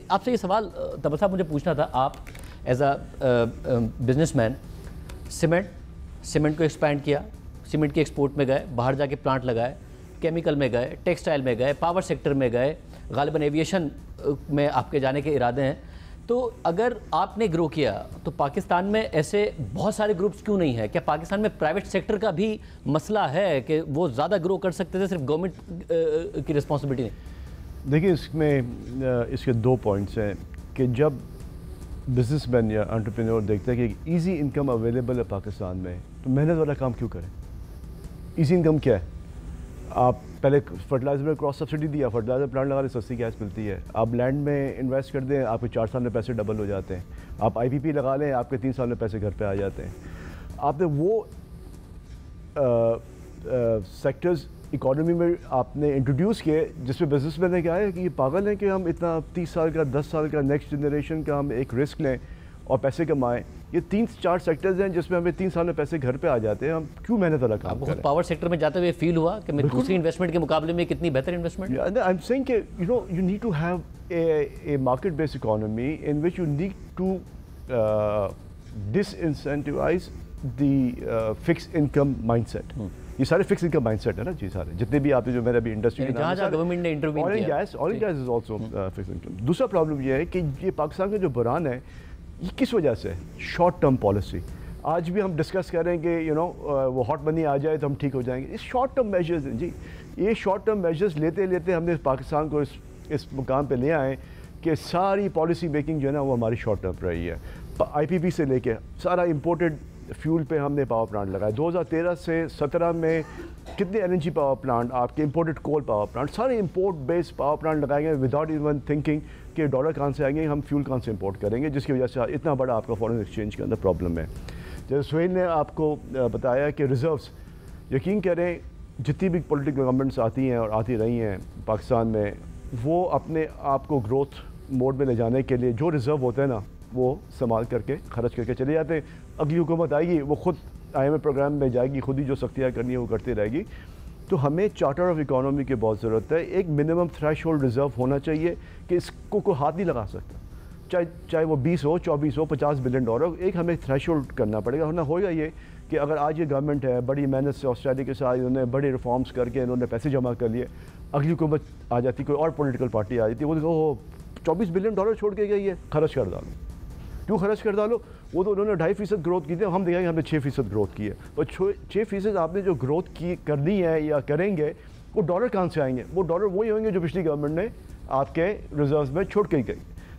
آپ سے یہ سوال طبل صاحب مجھے پوچھنا تھا، آپ as a business man cement کو ایکسپینڈ کیا، سیمنٹ کے ایکسپورٹ میں گئے، باہر جا کے پلانٹ لگائے، کیمیکل میں گئے، ٹیکسٹائل میں گئے، پاور سیکٹر میں گئے، غالباً ایویشن میں آپ کے جانے کے ارادے ہیں. تو اگر آپ نے گرو کیا تو پاکستان میں ایسے بہت سارے گروپس کیوں نہیں ہیں؟ کیا پاکستان میں پرائیویٹ سیکٹر کا بھی مسئلہ ہے کہ وہ زیادہ گرو کر سکتے تھے، صرف گورنمنٹ کی رسپانسبلٹی نہیں؟ دیکھیے اس میں اس کے دو پوائنٹس ہیں کہ جب بزنس مین یا انٹرپرینور دیکھتا ہے کہ ایک ایزی انکم اویلیبل ہے پاکستان میں تو محنت والا کام کیوں کریں؟ ایزی انکم کیا ہے؟ آپ پہلے فرٹیلائزر میں کراس سبسڈی دیا، فرٹیلائزر پلانٹ لگا لیں، سستی گیس ملتی ہے. آپ لینڈ میں انویسٹ کر دیں، آپ کے 4 سال میں پیسے ڈبل ہو جاتے ہیں. آپ آئی پی پی لگا لیں، آپ کے 3 سال میں پیسے گھر پہ آ جاتے ہیں. آپ نے وہ سیکٹرز اکانومی میں آپ نے انٹروڈیوس کیے جس میں بزنس مین نے کہا ہے کہ یہ پاگل ہیں کہ ہم اتنا 30 سال کا 10 سال کا نیکسٹ جنریشن کا ہم ایک رسک لیں اور پیسے کمائیں. یہ 3-4 سیکٹرز ہیں جس میں ہمیں 3 سال میں پیسے گھر پہ آ جاتے ہیں، ہم کیوں محنت والا کام کریں؟ پاور سیکٹر میں جاتے ہوئے فیل ہوا کہ میں دوسری انویسٹمنٹ کے مقابلے میں کتنی بہتر انویسٹمنٹ؟ آئی ایم سیئنگ کہ you need to have a market base economy in which you need to disincentivize the fix income mind set. یہ سارے فکس انکم مائنڈ سیٹ ہے نا جی، سارے جتنے بھی آپ جو میرا بھی انڈسٹری جہاں گورنمنٹ نے انٹروین کیا. Oil and gas is also fix income. دوسرا پرابلم یہ ہے کہ یہ پاکستان کا جو بحران ہے یہ کس وجہ سے؟ Short term policy. آج بھی ہم ڈسکس کر رہے ہیں کہ وہ ہاٹ منی آ جائے تو ہم ٹھیک ہو جائیں گے. یہ شارٹ ٹرم میجرز ہیں جی. یہ شارٹ ٹرم میجرز لیتے لیتے ہم نے پاکستان کو اس مقام پہ لے آئے کہ ساری پالیسی میکنگ جو ہے نا وہ ہماری شارٹ ٹرم پر رہی ہے. آئی پی پی سے لے کے سارا امپورٹڈ فیول پہ ہم نے پاور پلانٹ لگائے. 2013 سے 17 میں کتنے L N G power plant, آپ کے امپورٹڈ کول پاور پلانٹ، سارے امپورٹ بیس پاور پلانٹ لگائے گئے وداؤٹ ایون تھنکنگ کہ ڈالر کہاں سے آئیں گے، ہم فیول کہاں سے امپورٹ کریں گے، جس کی وجہ سے اتنا بڑا آپ کا فارن ایکسچینج کے اندر پرابلم ہے. جیسے سہیل نے آپ کو بتایا کہ ریزروس، یقین کریں جتنی بھی پولیٹیکل گورنمنٹس آتی ہیں اور آتی رہی ہیں پاکستان میں، وہ اپنے آپ کو گروتھ موڈ میں لے جانے کے لیے جو ریزرو ہوتا ہے نا وہ استعمال کر کے خرچ کر کے چلے جاتے ہیں. اگلی حکومت آئے گی وہ خود آئی ایم ایف پروگرام میں جائے گی، خود ہی جو سختیاں کرنی ہے وہ کرتی رہے گی. تو ہمیں چارٹر آف اکانومی کی بہت ضرورت ہے. ایک منیمم تھریش ہولڈ ریزرو ہونا چاہیے کہ اس کو کوئی ہاتھ نہیں لگا سکتا، چاہے وہ 20 ہو، 24 ہو، $50 بلین. ایک ہمیں تھریش ہولڈ کرنا پڑے گا. ورنہ ہوگا یہ کہ اگر آج یہ گورنمنٹ ہے بڑی محنت سے آسٹریلیا کے ساتھ انہوں نے بڑے ریفارمز کر کے انہوں نے پیسے جمع کر لیے، اگلی حکومت آ جاتی، کوئی اور پولیٹیکل پارٹی آ جاتی، وہ دیکھو $24 بلین چھوڑ کے گئی ہے، خرچ کر ڈالو. کیوں خرچ کر ڈالو؟ وہ تو انہوں نے 2.5% گروتھ کی تھی، ہم دیکھیں گے ہم نے 6% گروتھ کی ہے. اور 6% آپ نے جو گروتھ کی کرنی ہے یا کریں گے وہ ڈالر کہاں سے آئیں گے؟ وہ ڈالر وہی ہوں گے جو پچھلی گورنمنٹ نے آپ کے ریزروز میں چھوڑ کے گئی.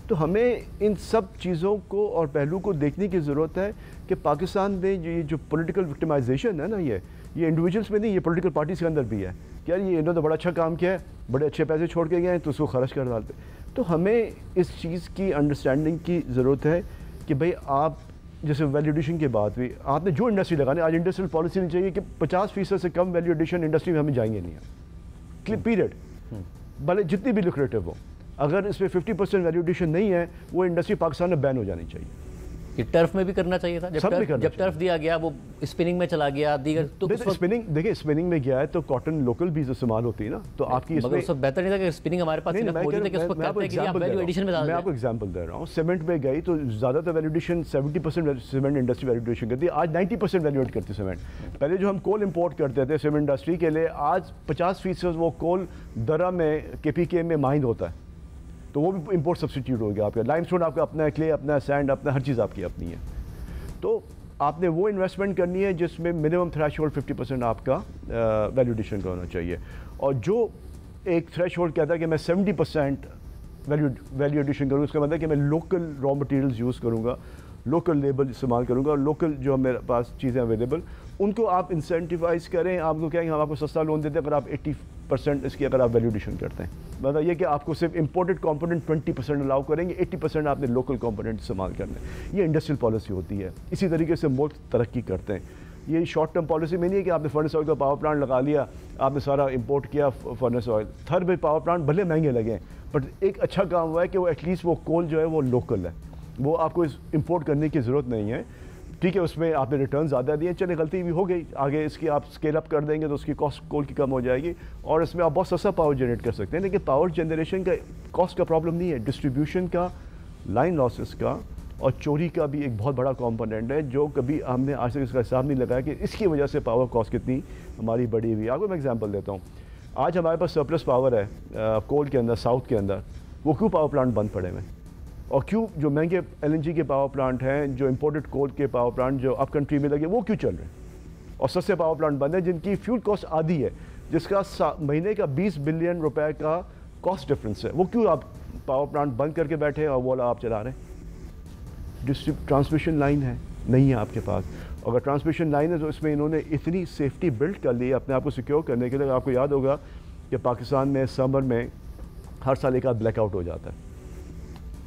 تو ہمیں ان سب چیزوں کو اور پہلو کو دیکھنے کی ضرورت ہے کہ پاکستان میں یہ جو پولیٹیکل وکٹمائزیشن ہے نا، یہ انڈیویجولس میں نہیں، یہ پولیٹیکل پارٹیز کے اندر بھی ہے. یار یہ انہوں نے بڑا اچھا کام کیا ہے، بڑے اچھے پیسے چھوڑ کے گئے ہیں تو اس کو خرچ کر ڈالتے. تو ہمیں اس چیز کی انڈرسٹینڈنگ کی ضرورت ہے کہ بھئی آپ جیسے ویلیو ایڈیشن کی بات ہوئی، آپ نے جو انڈسٹری لگانی، آج انڈسٹریل پالیسی نہیں چاہیے کہ 50% سے کم ویلیو ایڈیشن انڈسٹری میں ہمیں جائیں گے نہیں، پیریڈ، بھلے جتنی بھی لوکریٹو ہو. اگر اس میں 50% ویلیو ایڈیشن نہیں ہے وہ انڈسٹری پاکستان میں بین ہو جانی چاہیے. یہ ٹرف میں بھی کرنا چاہیے تھا. جب ٹرف دیا گیا وہ اسپننگ میں چلا گیا دیگر تو اسپننگ، دیکھیں اسپننگ میں گیا ہے تو کاٹن لوکل بھی استعمال ہوتی ہے نا، تو آپ کی اس میں بہتر نہیں تھا کہ اسپننگ ہمارے پاس موجود ہے کہ اس کو کہتے ہیں کہ آپ ویلیو ایڈیشن میں میں آپ کو ایگزامپل دے رہا ہوں. سیمنٹ میں گئی تو زیادہ تر value addition 70% cement industry value addition کرتی ہے، آج 90% ویلیو ایڈ کرتی ہے سیمنٹ. پہلے جو ہم کول امپورٹ کرتے تھے سیمنٹ انڈسٹری کے لیے، آج 50% وہ کول درہ میں KPK میں مائنڈ ہوتا ہے، تو وہ بھی امپورٹ سبسٹیٹیوٹ ہو گیا. آپ کا لائم اسٹون آپ کا اپنا ہے، کلے اپنا ہے، سینڈ اپنا، ہر چیز آپ کی اپنی ہے. تو آپ نے وہ انویسٹمنٹ کرنی ہے جس میں منیمم تھریش ہولڈ 50% آپ کا ویلیو ایڈیشن کا ہونا چاہیے. اور جو ایک تھریش ہولڈ کہتا ہے کہ میں 70% ویلیو ایڈیشن کروں، اس کا مطلب ہے کہ میں لوکل را مٹیریلز یوز کروں گا، لوکل لیبل استعمال کروں گا، اور لوکل جو میرے پاس چیزیں اویلیبل ان کو آپ انسینٹیوائز کریں. آپ کو کہیں گے ہم آپ کو سستا لون دیتے ہیں اگر آپ 80% اس کی اگر آپ ویلیو ایڈیشن کرتے ہیں. مطلب یہ کہ آپ کو صرف امپورٹڈ کمپوننٹ 20% الاؤ کریں گے، 80% آپ نے لوکل کمپوننٹ استعمال کرنا ہے. یہ انڈسٹریل پالیسی ہوتی ہے. اسی طریقے سے ملک ترقی کرتے ہیں. یہ شارٹ ٹرم پالیسی میں نہیں ہے کہ آپ نے فرنس آئل کا پاور پلانٹ لگا لیا، آپ نے سارا امپورٹ کیا فرنس آئل. تھر میں پاور پلانٹ بھلے مہنگے لگیں بٹ ایک اچھا کام ہوا ہے کہ وہ ایٹ لیسٹ وہ کول جو ہے وہ لوکل ہے، وہ آپ کو امپورٹ کرنے کی ضرورت نہیں ہے. ٹھیک ہے اس میں آپ نے ریٹرن زیادہ دیے, چلے غلطی بھی ہو گئی, آگے اس کی آپ اسکیل اپ کر دیں گے تو اس کی کاسٹ کول کی کم ہو جائے گی, اور اس میں آپ بہت سستا پاور جنریٹ کر سکتے ہیں. لیکن پاور جنریشن کا کاسٹ کا پرابلم نہیں ہے, ڈسٹریبیوشن کا, لائن لاسز کا اور چوری کا بھی ایک بہت بڑا کمپوننٹ ہے, جو کبھی ہم نے آج تک اس کا حساب نہیں لگایا کہ اس کی وجہ سے پاور کاسٹ کتنی ہماری بڑی ہوئی. آپ کو میں ایگزامپل دیتا ہوں, آج ہمارے پاس سرپلس پاور ہے کول کے اندر, ساؤتھ کے اندر, وہ کیوں پاور پلانٹ بند پڑے ہوئے, اور کیوں جو مہنگے LNG کے پاور پلانٹ ہیں, جو امپورٹڈ کول کے پاور پلانٹ جو اپ کنٹری میں لگے وہ کیوں چل رہے ہیں, اور سستے پاور پلانٹ بند ہیں جن کی فیول کاسٹ آدھی ہے, جس کا مہینے کا 20 بلین روپے کا کاسٹ ڈفرینس ہے, وہ کیوں آپ پاور پلانٹ بند کر کے بیٹھے اور وہ آپ چلا رہے ہیں. ٹرانسمیشن لائن ہے نہیں ہے آپ کے پاس, اگر ٹرانسمیشن لائن ہے تو اس میں انہوں نے اتنی سیفٹی بلڈ کر لی اپنے آپ کو سیکیور کرنے کے لیے. آپ کو یاد ہوگا کہ پاکستان میں سمر میں ہر سال ایک آدھ بلیک آؤٹ ہو جاتا ہے,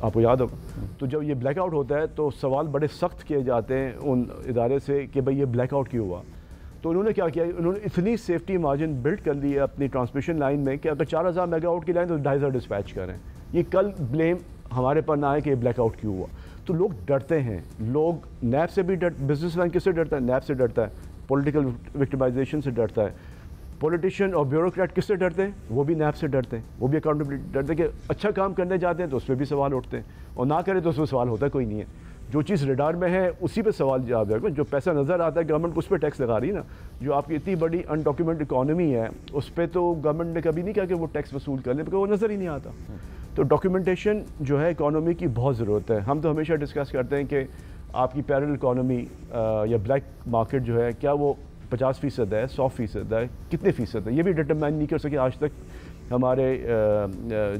آپ کو یاد ہوگا. تو جب یہ بلیک آؤٹ ہوتا ہے تو سوال بڑے سخت کیے جاتے ہیں ان ادارے سے کہ بھئی یہ بلیک آؤٹ کیوں ہوا. تو انہوں نے کیا کیا, انہوں نے اتنی سیفٹی مارجن بلڈ کر لی ہے اپنی ٹرانسمیشن لائن میں کہ اگر 4000 میگا واٹ کی لائن تو 2500 ڈسپیچ کریں. یہ کل بلیم ہمارے پر نہ آئے کہ یہ بلیک آؤٹ کیوں ہوا. تو لوگ ڈرتے ہیں, لوگ نیب سے بھی بزنس مین کس سے ڈرتا ہے, نیب سے ڈرتا ہے, پولیٹیکل وکٹمائزیشن سے ڈرتا ہے. پولیٹیشین اور بیوروکریٹ کس سے ڈرتے ہیں, وہ بھی نیب سے ڈرتے ہیں, وہ بھی اکاؤنٹیبلٹی ڈرتے ہیں کہ اچھا کام کرنے جاتے ہیں تو اس پہ بھی سوال اٹھتے ہیں, اور نہ کرے تو اس پہ سوال ہوتا کوئی نہیں ہے. جو چیز ریڈار میں ہے اسی پہ سوال جواب ہے. جو پیسہ نظر آتا ہے گورنمنٹ کو اس پہ ٹیکس لگا رہی ہے نا. جو آپ کی اتنی بڑی ان ڈاکیومنٹ اکانومی ہے اس پہ تو گورنمنٹ نے کبھی نہیں کہا کہ وہ ٹیکس وصول کر لیں, کیونکہ وہ نظر ہی نہیں آتا. تو ڈاکیومنٹیشن جو ہے اکانومی کی بہت ضرورت ہے. ہم تو ہمیشہ ڈسکس کرتے ہیں کہ آپ کی پیرل اکانومی یا بلیک مارکیٹ جو ہے کیا وہ 50% ہے, 100% ہے, کتنے فیصد ہے, یہ بھی ڈٹرمائن نہیں کر سکے آج تک ہمارے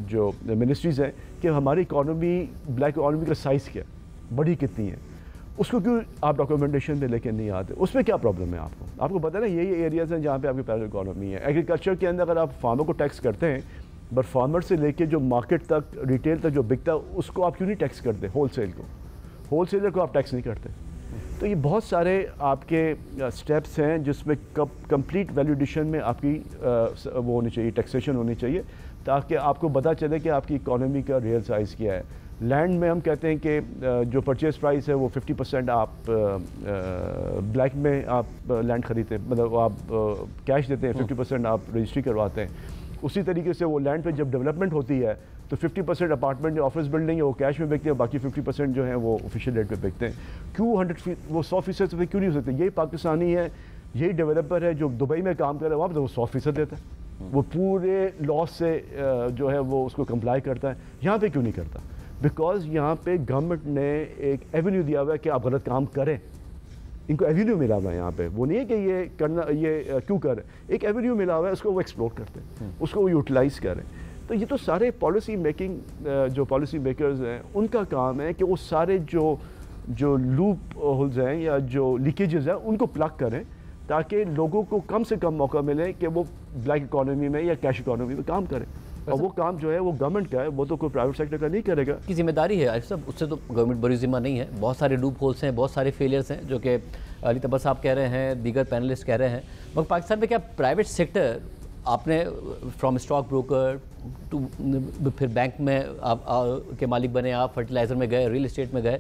جو منسٹریز ہیں کہ ہماری اکانومی, بلیک اکانومی کا سائز کیا ہے, بڑی کتنی ہے, اس کو کیوں آپ ڈاکیومنٹیشن پہ لے کے نہیں آتے. اس میں کیا پرابلم ہے آپ کو پتہ ہے نا, یہی ایریاز ہیں جہاں پہ آپ کی پیرل اکانومی ہے. ایگریکلچر کے اندر اگر آپ فارمر کو ٹیکس کرتے ہیں, بٹ فارمر سے لے کے جو مارکیٹ تک, ریٹیل تک جو بکتا ہے اس کو آپ کیوں نہیں ٹیکس کرتے, ہول سیل کو, ہول سیلر کو آپ ٹیکس نہیں کرتے. تو یہ بہت سارے آپ کے سٹیپس ہیں جس میں کمپلیٹ ویلیو ایڈیشن میں آپ کی وہ ہونی چاہیے, ٹیکسیشن ہونی چاہیے, تاکہ آپ کو پتہ چلے کہ آپ کی اکانومی کا ریئل سائز کیا ہے. لینڈ میں ہم کہتے ہیں کہ جو پرچیز پرائس ہے وہ 50% آپ بلیک میں آپ لینڈ خریدتے ہیں, مطلب آپ کیش دیتے ہیں, 50% آپ رجسٹری کرواتے ہیں. اسی طریقے سے وہ لینڈ پہ جب ڈیولپمنٹ ہوتی ہے تو 50% اپارٹمنٹ جو آفس بلڈنگ ہے وہ کیش میں بکتے ہیں, باقی 50% جو ہیں وہ آفیشیل ریٹ پہ بکتے ہیں. کیوں 100% پہ کیوں نہیں ہو سکتے. یہی پاکستانی ہے, یہی ڈیولپر ہے جو دبئی میں کام کر رہا ہے, وہاں پہ وہ 100% دیتا ہے, وہ پورے لاس سے جو ہے وہ اس کو کمپلائی کرتا ہے. یہاں پہ کیوں نہیں کرتا؟ بیکاز یہاں پہ گورنمنٹ نے ایک ایونیو دیا ہوا ہے کہ آپ غلط کام کریں. ان کو ایونیو ملا ہوا ہے یہاں پہ, وہ نہیں ہے کہ یہ کرنا, یہ کیوں کر رہے ہیں, ایک ایونیو ملا ہوا ہے, اس کو وہ ایکسپلور کرتے ہیں, اس کو وہ یوٹیلائز کریں. تو یہ تو سارے پالیسی میکنگ جو پالیسی میکرز ہیں ان کا کام ہے کہ وہ سارے جو لوپ ہولز ہیں یا جو لیکیجز ہیں ان کو پلگ کریں, تاکہ لوگوں کو کم سے کم موقع ملے کہ وہ بلیک اکانومی میں یا کیش اکانومی میں کام کریں. اور وہ کام جو ہے وہ گورنمنٹ کا ہے, وہ تو کوئی پرائیویٹ سیکٹر کا نہیں کرے گا. کی ذمہ داری ہے عارف صاحب, اس سے تو گورنمنٹ بڑی ذمہ نہیں ہے. بہت سارے لوپ ہولس ہیں, بہت سارے فیلئرس ہیں جو کہ علی تبر صاحب کہہ رہے ہیں, دیگر پینلسٹ کہہ رہے ہیں. مگر پاکستان میں کیا پرائیویٹ سیکٹر, آپ نے فرام اسٹاک بروکر ٹو پھر بینک میں آپ کے مالک بنے, آپ فرٹیلائزر میں گئے, ریل اسٹیٹ میں گئے,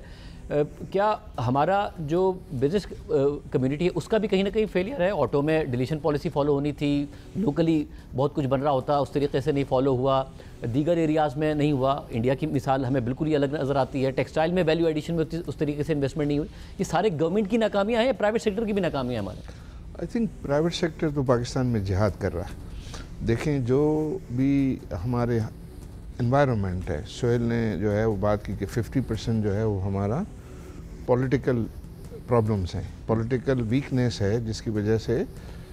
کیا ہمارا جو بزنس کمیونٹی ہے اس کا بھی کہیں نہ کہیں فیلئر ہے؟ آٹو میں ڈیلیشن پالیسی فالو ہونی تھی, لوکلی بہت کچھ بن رہا ہوتا, اس طریقے سے نہیں فالو ہوا, دیگر ایریاز میں نہیں ہوا. انڈیا کی مثال ہمیں بالکل ہی الگ نظر آتی ہے. ٹیکسٹائل میں ویلیو ایڈیشن میں اس طریقے سے انویسٹمنٹ نہیں ہوئی. یہ سارے گورنمنٹ کی ناکامیاں ہیں, پرائیویٹ سیکٹر کی بھی ناکامیاں ہیں ہمارے؟ آئی تھنک پرائیویٹ سیکٹر تو پاکستان میں جہاد کر رہا ہے. دیکھیں جو بھی ہمارے انوائرمنٹ ہے, سہیل نے جو ہے وہ بات کی کہ 50% جو ہے وہ ہمارا پولیٹیکل پرابلمس ہیں, پولیٹیکل ویکنیس ہے, جس کی وجہ سے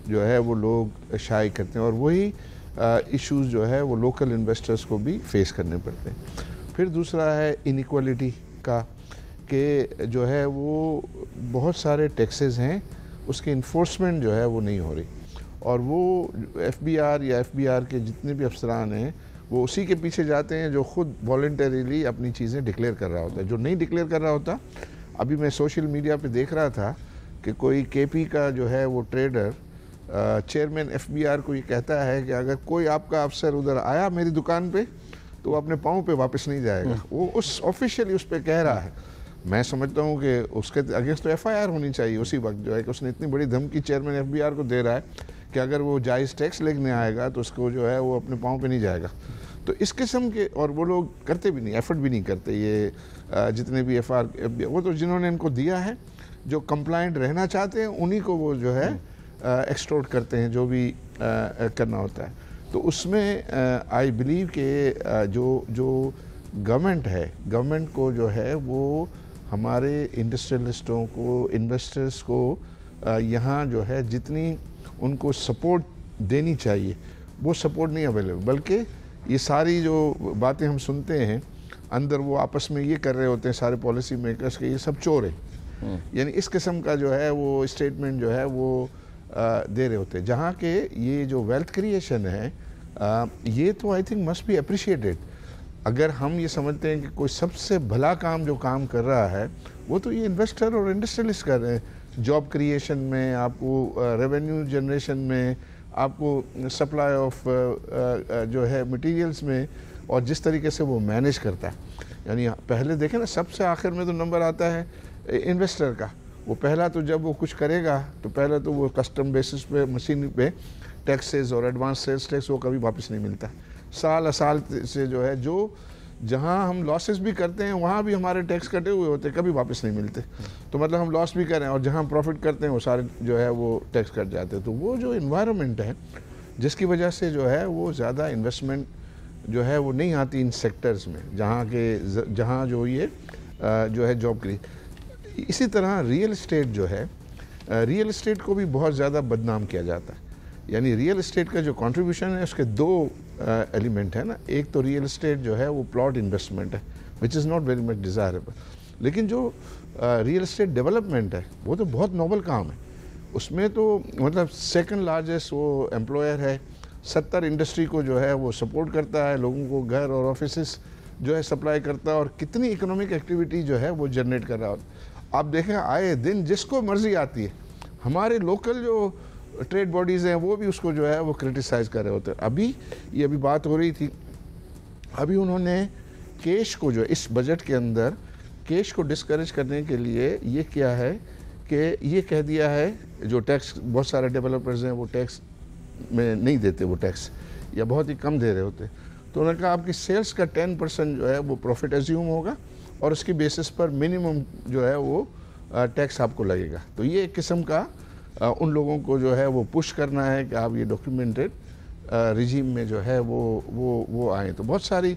جو ہے وہ لوگ شائع کرتے ہیں, اور وہی ایشوز جو ہے وہ لوکل انویسٹرز کو بھی فیس کرنے پڑتے ہیں. پھر دوسرا ہے انیکوالٹی کا, کہ جو ہے وہ بہت سارے ٹیکسز ہیں, اس کی انفورسمنٹ جو ہے وہ نہیں ہو رہی, اور وہ FBR یا FBR کے جتنے بھی افسران ہیں وہ اسی کے پیچھے جاتے ہیں جو خود والنٹریلی اپنی چیزیں ڈکلیئر کر رہا ہوتا ہے. جو نہیں ڈکلیئر کر رہا ہوتا, ابھی میں سوشل میڈیا پہ دیکھ رہا تھا کہ کوئی KP کا جو ہے وہ ٹریڈر چیئرمین FBR کو یہ کہتا ہے کہ اگر کوئی آپ کا افسر ادھر آیا میری دکان پہ تو وہ اپنے پاؤں پہ واپس نہیں جائے گا. وہ اس آفیشیلی اس پہ کہہ رہا ہے. میں سمجھتا ہوں کہ اس کے اگینسٹ تو ایف آئی آر ہونی چاہیے اسی وقت جو ہے کہ اس نے اتنی بڑی دھمکی چیئرمین ایف بی آر کو دے رہا ہے کہ اگر وہ جائز ٹیکس لینے آئے گا تو اس کو جو ہے وہ اپنے پاؤں پہ نہیں جائے گا. تو اس قسم کے, اور وہ لوگ کرتے بھی نہیں, ایفرٹ بھی نہیں کرتے, یہ جتنے بھی ایف آر وہ تو جنہوں نے ان کو دیا ہے, جو کمپلائنٹ رہنا چاہتے ہیں انہی کو وہ جو ہے ایکسٹورٹ کرتے ہیں جو بھی کرنا ہوتا ہے. تو اس میں آئی بلیو کہ جو گورنمنٹ ہے, گورنمنٹ کو جو ہے وہ ہمارے انڈسٹریلسٹوں کو, انویسٹرز کو یہاں جو ہے جتنی ان کو سپورٹ دینی چاہیے وہ سپورٹ نہیں اویلیبل, بلکہ یہ ساری جو باتیں ہم سنتے ہیں اندر وہ آپس میں یہ کر رہے ہوتے ہیں سارے پالیسی میکرز کہ یہ سب چور ہیں, یعنی اس قسم کا جو ہے وہ اسٹیٹمنٹ جو ہے وہ دے رہے ہوتے ہیں. جہاں کہ یہ جو ویلتھ کریشن ہے یہ تو I think must be appreciated. اگر ہم یہ سمجھتے ہیں کہ کوئی سب سے بھلا کام جو کام کر رہا ہے وہ تو یہ انویسٹر اور انڈسٹریلسٹ کر رہے ہیں, جاب کریشن میں, آپ کو ریونیو جنریشن میں, آپ کو سپلائی آف جو ہے مٹیریلز میں, اور جس طریقے سے وہ مینیج کرتا ہے. یعنی پہلے دیکھیں نا, سب سے آخر میں تو نمبر آتا ہے انویسٹر کا. وہ پہلا تو جب وہ کچھ کرے گا تو پہلے تو وہ کسٹم بیسس پہ مشین پہ ٹیکسز اور ایڈوانس سیلز ٹیکس وہ کبھی واپس نہیں ملتا. سال سال سے جو ہے جو جہاں ہم لاسز بھی کرتے ہیں وہاں بھی ہمارے ٹیکس کٹے ہوئے ہوتے ہیں, کبھی واپس نہیں ملتے. تو مطلب ہم لاس بھی کریں اور جہاں پروفٹ کرتے ہیں وہ سارے جو ہے وہ ٹیکس کٹ جاتے ہیں. تو وہ جو انوائرمنٹ ہے جس کی وجہ سے جو ہے وہ زیادہ انویسٹمنٹ جو ہے وہ نہیں آتی ان سیکٹرز میں جہاں جو یہ جو ہے جاب کری. اسی طرح ریئل اسٹیٹ جو ہے, ریئل اسٹیٹ کو بھی بہت زیادہ بدنام کیا جاتا ہے. یعنی ریئل اسٹیٹ کا جو کنٹریبیوشن ہے اس کے دو ایلیمنٹ ہے نا. ایک تو ریئل اسٹیٹ جو ہے وہ پلاٹ انویسٹمنٹ ہے which is not very much desirable, لیکن جو ریئل اسٹیٹ ڈیولپمنٹ ہے وہ تو بہت نوبل کام ہے. اس میں تو مطلب سیکنڈ لارجسٹ وہ ایمپلائر ہے, 70 انڈسٹری کو جو ہے وہ سپورٹ کرتا ہے, لوگوں کو گھر اور آفیسز جو ہے سپلائی کرتا ہے, اور کتنی اکنامک ایکٹیویٹی جو ہے وہ جنریٹ کر رہا ہوتا ہے. آپ دیکھیں آئے دن جس کو مرضی آتی ہے, ہمارے لوکل جو ٹریڈ باڈیز ہیں وہ بھی اس کو جو ہے وہ کرٹیسائز کر رہے ہوتے ہیں. ابھی بات ہو رہی تھی, ابھی انہوں نے کیش کو جو اس بجٹ کے اندر کیش کو ڈسکریج کرنے کے لیے یہ کیا ہے کہ یہ کہہ دیا ہے جو ٹیکس بہت سارے ڈیولپرز ہیں وہ ٹیکس میں نہیں دیتے, وہ ٹیکس یا بہت ہی کم دے رہے ہوتے. تو انہوں نے کہا آپ کی سیلز کا 10% جو ہے وہ پروفٹ ایزیوم ہوگا اور اس کی بیسس پر منیمم جو ہے وہ ٹیکس آپ کو لگے گا. تو یہ ایک قسم کا ان لوگوں کو جو ہے وہ پش کرنا ہے کہ آپ یہ ڈاکیومنٹڈ رجیم میں جو ہے وہ آئیں. تو بہت ساری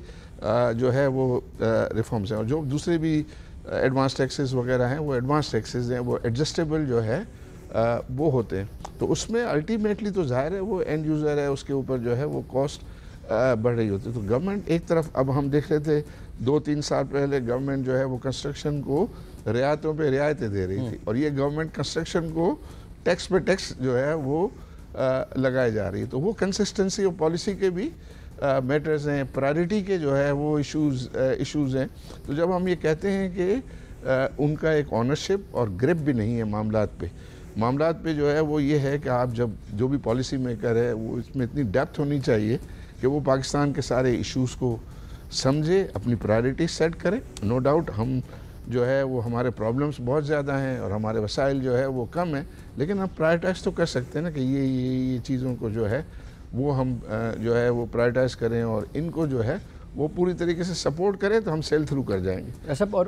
جو ہے وہ ریفارمز ہیں, اور جو دوسرے بھی ایڈوانس ٹیکسز وغیرہ ہیں وہ ایڈوانس ٹیکسز ہیں, وہ ایڈجسٹیبل جو ہے وہ ہوتے ہیں. تو اس میں الٹیمیٹلی تو ظاہر ہے وہ اینڈ یوزر ہے, اس کے اوپر جو ہے وہ کاسٹ بڑھ رہی ہوتی ہے. تو گورنمنٹ ایک طرف, اب ہم دیکھ رہے تھے 2-3 سال پہلے گورنمنٹ جو ہے وہ کنسٹرکشن کو رعایتوں پہ رعایتیں دے رہی تھی, اور یہ گورنمنٹ کنسٹرکشن کو ٹیکس پہ ٹیکس جو ہے وہ لگائے جا رہی ہے. تو وہ کنسسٹنسی اور پالیسی کے بھی میٹرز ہیں, پرائرٹی کے جو ہے وہ ایشوز ہیں. تو جب ہم یہ کہتے ہیں کہ ان کا ایک آنرشپ اور گرپ بھی نہیں ہے معاملات پہ جو ہے وہ یہ ہے کہ آپ جب جو بھی پالیسی میکر ہے وہ اس میں اتنی ڈیپتھ ہونی چاہیے کہ وہ پاکستان کے سارے ایشوز کو سمجھے, اپنی پرائرٹی سیٹ کرے. نو ڈاؤٹ ہم جو ہے وہ ہمارے پرابلمس بہت زیادہ ہیں اور ہمارے وسائل جو ہے وہ کم ہیں, لیکن ہم پرائرٹائز تو کر سکتے ہیں نا کہ یہ چیزوں کو جو ہے وہ ہم جو ہے وہ پرائرٹائز کریں اور ان کو جو ہے وہ پوری طریقے سے سپورٹ کریں تو ہم سیل تھرو کر جائیں گے. اور